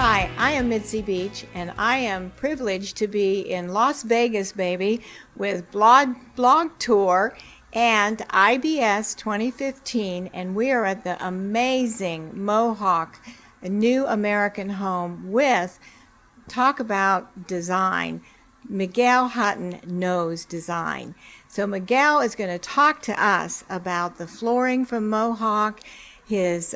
Hi, I am Mitzi Beach, and I am privileged to be in Las Vegas, baby, with Blog Tour and IBS 2015, and we are at the amazing Mohawk New American Home with, talk about design, Miguel Hutton knows design. So Miguel is going to talk to us about the flooring from Mohawk, his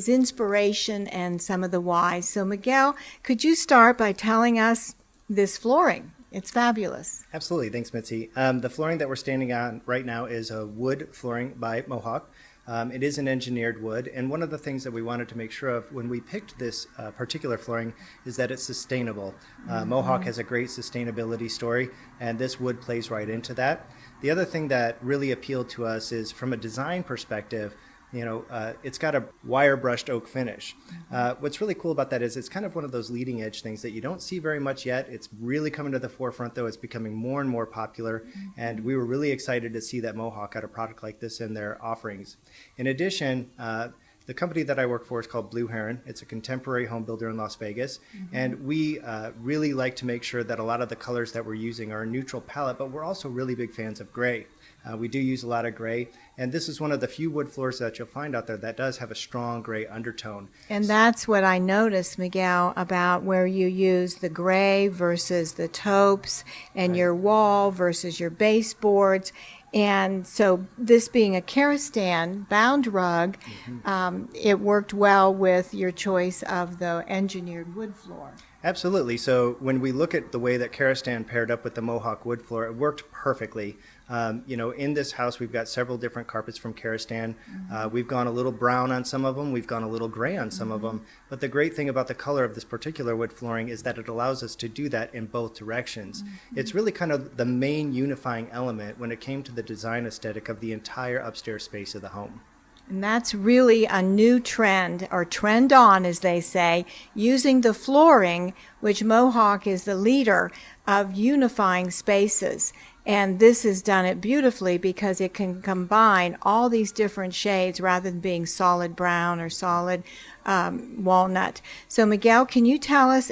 inspiration, and some of the whys. So Miguel, could you start by telling us this flooring? It's fabulous. Absolutely. Thanks, Mitzi. The flooring that we're standing on right now is a wood flooring by Mohawk. It is an engineered wood, and one of the things that we wanted to make sure of when we picked this particular flooring is that it's sustainable. Mohawk has a great sustainability story, and this wood plays right into that. The other thing that really appealed to us is from a design perspective, it's got a wire brushed oak finish. What's really cool about that is it's kind of one of those leading edge things that you don't see very much yet. It's really coming to the forefront, though. It's becoming more and more popular, and we were really excited to see that Mohawk had a product like this in their offerings. In addition, the company that I work for is called Blue Heron. It's a contemporary home builder in Las Vegas, and we really like to make sure that a lot of the colors that we're using are a neutral palette, but we're also really big fans of gray. We do use a lot of gray, and this is one of the few wood floors that you'll find out there that does have a strong gray undertone. And that's what I noticed, Miguel, about where you use the gray versus the taupes and your wall versus your baseboards. And so this being a Karastan bound rug, it worked well with your choice of the engineered wood floor. Absolutely. So when we look at the way that Karastan paired up with the Mohawk wood floor, it worked perfectly. In this house, we've got several different carpets from Karastan. We've gone a little brown on some of them. We've gone a little gray on some of them. But the great thing about the color of this particular wood flooring is that it allows us to do that in both directions. It's really kind of the main unifying element when it came to the design aesthetic of the entire upstairs space of the home. And that's really a new trend, or trend on, as they say, using the flooring, which Mohawk is the leader of unifying spaces. And this has done it beautifully because it can combine all these different shades rather than being solid brown or solid walnut. So Miguel, can you tell us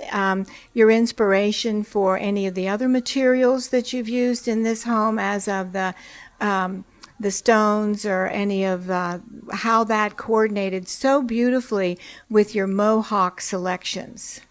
your inspiration for any of the other materials that you've used in this home, as of the stones, or any of how that coordinated so beautifully with your Mohawk selections?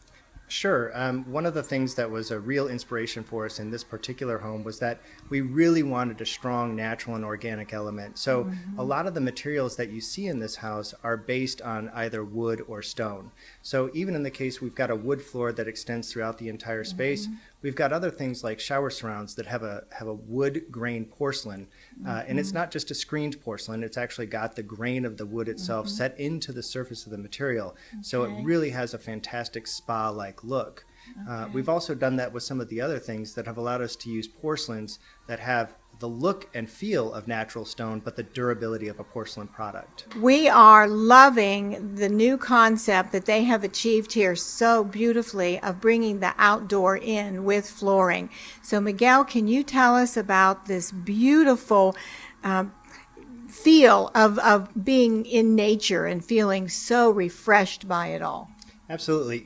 Sure. One of the things that was a real inspiration for us in this particular home was that we really wanted a strong natural and organic element. So a lot of the materials that you see in this house are based on either wood or stone. So even in the case we've got a wood floor that extends throughout the entire space, we've got other things like shower surrounds that have a wood grain porcelain. And it's not just a screened porcelain, it's actually got the grain of the wood itself set into the surface of the material. So it really has a fantastic spa-like look. We've also done that with some of the other things that have allowed us to use porcelains that have the look and feel of natural stone, but the durability of a porcelain product. We are loving the new concept that they have achieved here so beautifully of bringing the outdoor in with flooring. So Miguel, can you tell us about this beautiful feel of being in nature and feeling so refreshed by it all? Absolutely.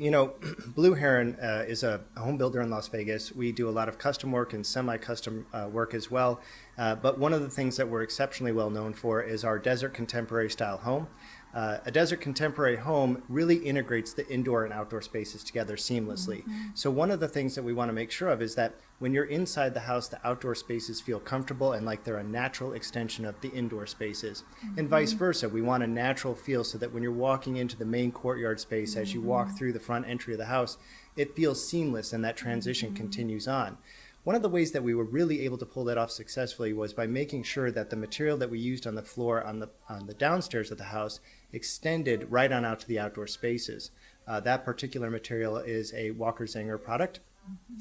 Blue Heron is a home builder in Las Vegas. We do a lot of custom work and semi-custom work as well. But one of the things that we're exceptionally well known for is our desert contemporary style home. A desert contemporary home really integrates the indoor and outdoor spaces together seamlessly. So one of the things that we want to make sure of is that when you're inside the house, the outdoor spaces feel comfortable and like they're a natural extension of the indoor spaces. And vice versa, we want a natural feel so that when you're walking into the main courtyard space, as you walk through the front entry of the house, it feels seamless and that transition continues on. One of the ways that we were really able to pull that off successfully was by making sure that the material that we used on the floor on the downstairs of the house extended right on out to the outdoor spaces. That particular material is a Walker Zanger product.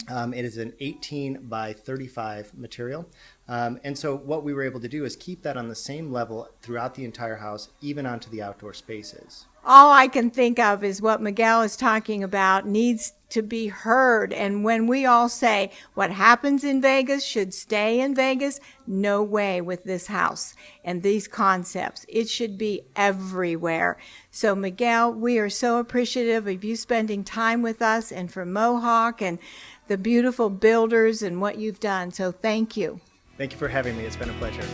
It is an 18 by 35 material. And so what we were able to do is keep that on the same level throughout the entire house, even onto the outdoor spaces. all I can think of is what Miguel is talking about needs to be heard. And when we all say what happens in Vegas should stay in Vegas, no way with this house and these concepts. It should be everywhere. So Miguel, we are so appreciative of you spending time with us and for Mohawk and the beautiful builders and what you've done. So thank you. Thank you for having me. It's been a pleasure.